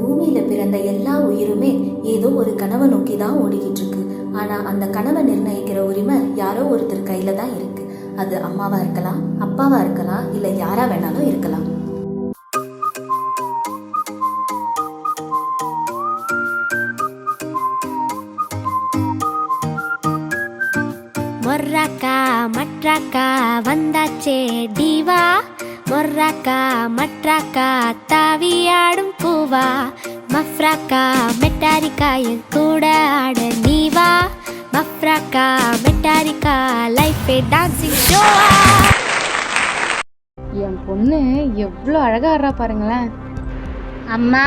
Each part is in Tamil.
பூமியில பிறந்த எல்லா உயிருமே ஏதோ ஒரு கனவை நோக்கி தான் ஓடிக்கிட்டு இருக்கு. ஆனா அந்த கனவை நிர்ணயிக்கிற உரிமை யாரோ ஒருத்தர் கையில தான் இருக்கு. அது அம்மாவா இருக்கலாம், அப்பாவா இருக்கலாம், இல்ல யாரா வேணாலும் இருக்கலாம். மொர்ராக்கா மட்ராக்கா வந்தாச்சே டிவா, மொர்ராக்கா மட்ராக்கா தாவியாடும் பூவா, மஃப்ராக்கா மெட்டாரிக்கா என் கூட ஆட நீவா, மஃப்ராக்கா மெட்டாரிக்கா லைஃபே டான்சிங் ஷோவா. என் பொண்ணு எவ்வளோ அழகா ஆடுறா பாருங்களேன். அம்மா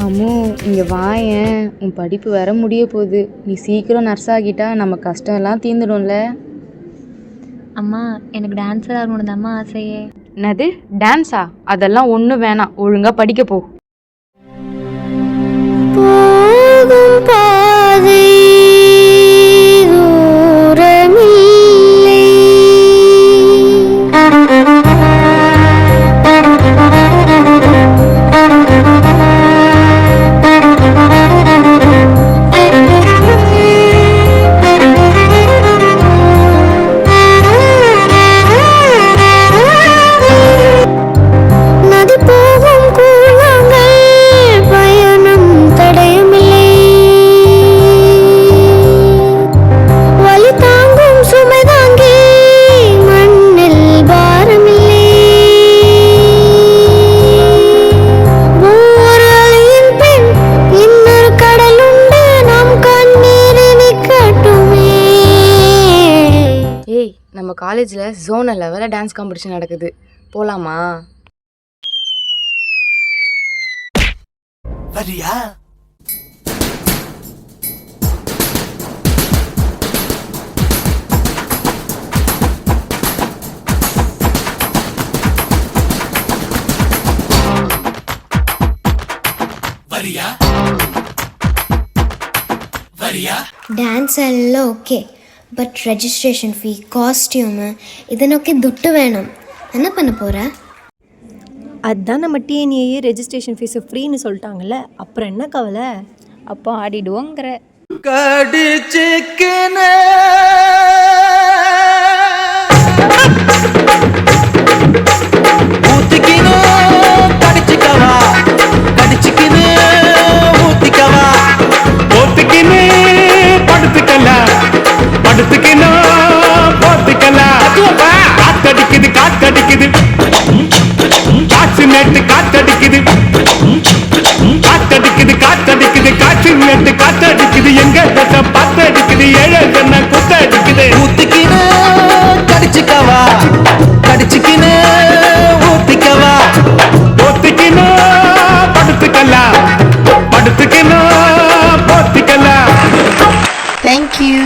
அம்மு இங்கே வாயேன், உன் படிப்பு வர முடிய போகுது. நீ சீக்கிரம் நர்ஸ் ஆகிட்டா நம்ம கஷ்டம் எல்லாம் தீர்ந்துடும்ல. அம்மா எனக்கு டான்ஸர் ஆகணும் தாம்மா ஆசையே. என்னது டான்ஸா? அதெல்லாம் ஒன்றும் வேணாம், ஒழுங்காக படிக்க போ. போகும் பாதை நம்ம காலேஜில் ஜோனல் லெவலில் டான்ஸ் காம்படிஷன் நடக்குது, போகலாமா? வரியா? வரியா? வரியா? ಡ್ಯಾನ್ಸ್ ಎಲ್ಲ okay, but registration fee, costume இதனொക്കെ துட்டு வேணும். என்ன பண்ண போகிற? அதுதான் நம்ம டிஎன்ஏஏ ரெஜிஸ்ட்ரேஷன் ஃபீஸு ஃப்ரீன்னு சொல்லிட்டாங்கல்ல, அப்புறம் என்ன கவலை? அப்போ ஆடிடுவோங்கிற. கடிச்சிக்கினே ஊத்திக்கினே கடிச்சிக்கவா, கடிச்சிக்கினே ஊத்திக்கவா, ஊத்திக்கினே படுத்துக்கலாம், படுத்துக்கினோ போத்துக்கலாம். காத்தடிக்குது காத்தடிக்குது காற்று நேட்டு காத்தடிக்குது, காத்தடிக்குது காத்தடிக்குது காற்று நேட்டு காத்தடிக்குது, எங்க தட்ட பாத்தடிக்குது, ஏழை சொன்ன குத்தடிக்குது. ஊத்திக்கினே கடிச்சிக்கவா, கடிச்சிக்கினே ஊத்திக்கவா, ஊத்திக்கினோ படுத்துக்கலாம், படுத்துக்கினோ போத்திக்கலாம். தேங்க்யூ.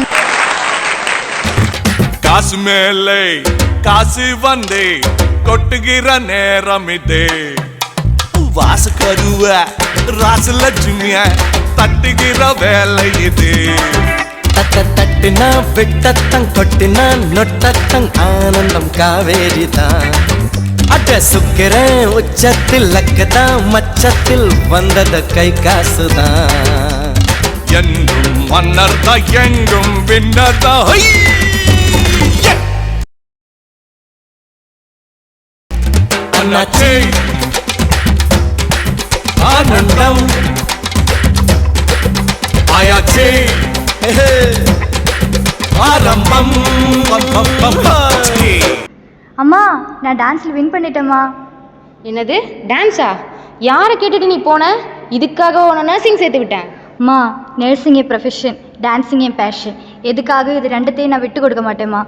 காசு மேலே காசு வந்தே கொட்டுகிற நேரம் இதே, வாசு கருவ ராசு லட்சுமிய தட்டுகிற வேலை இது. தட்ட தட்டுனா விட்டத்தங் கொட்டினா நொட்டத்தங் ஆனந்தம் காவேரி தான். அட சுக்கிறேன் உச்சத்தில் லக்கதான், மச்சத்தில் வந்தத கை காசுதான். என்றும் மன்னர் தான் எங்கும் வின்னர் தான். அண்ணாச்சி ஆனந்தம் ஆயாச்சி ஆரம்பம். அம்மா நான் டான்ஸில் வின் பண்ணிட்டேம்மா. என்னது டான்ஸா? யாரை கேட்டுட்டு நீ போன? இதுக்காக உன்னை நர்சிங் சேர்த்து விட்டேன். அம்மா நர்சிங் என் ப்ரொஃபஷன், டான்ஸிங் என் பேஷன். எதுக்காக இது ரெண்டுத்தையும் நான் விட்டு கொடுக்க மாட்டேம்மா.